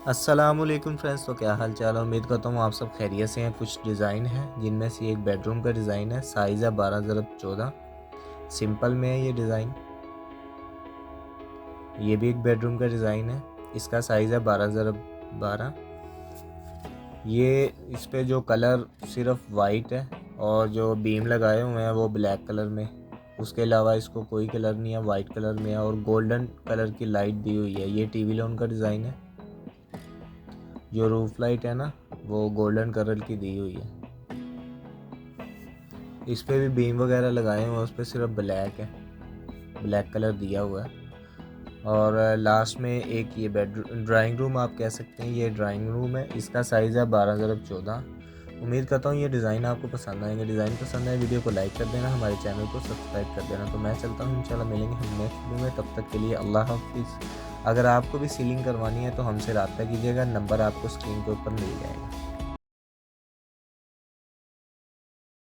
अस्सलामुअलैकुम फ्रेंड्स, तो क्या हाल चाल है। उम्मीद करता हूँ आप सब खैरियत से हैं। कुछ डिज़ाइन है जिनमें से एक बेडरूम का डिज़ाइन है। साइज़ है 12x14। सिंपल में है ये डिज़ाइन। ये भी एक बेडरूम का डिज़ाइन है। इसका साइज़ है 12x12। ये इस पे जो कलर सिर्फ वाइट है और जो बीम लगाए हुए हैं वो ब्लैक कलर में। उसके अलावा इसको कोई कलर नहीं है, वाइट कलर में है और गोल्डन कलर की लाइट दी हुई है। ये टीवी लोन का डिज़ाइन है। जो रूफ लाइट है ना, वो गोल्डन कलर की दी हुई है। इस पे भी बीम वगैरह लगाए हुए हैं, उस पर सिर्फ ब्लैक है, ब्लैक कलर दिया हुआ है। और लास्ट में एक ये बेडरूम ड्राइंग रूम आप कह सकते हैं, ये ड्राइंग रूम है। इसका साइज़ है 12x14। उम्मीद करता हूँ ये डिज़ाइन आपको पसंद आएंगे। डिज़ाइन पसंद आए वीडियो को लाइक कर देना, हमारे चैनल को सब्सक्राइब कर देना। तो मैं चलता हूँ, इंशाल्लाह मिलेंगे हम नेक्स्ट वीडियो में। तब तक के लिए अल्लाह हाफिज़। अगर आपको भी सीलिंग करवानी है तो हमसे रब्ता कीजिएगा, नंबर आपको स्क्रीन के ऊपर मिल जाएगा।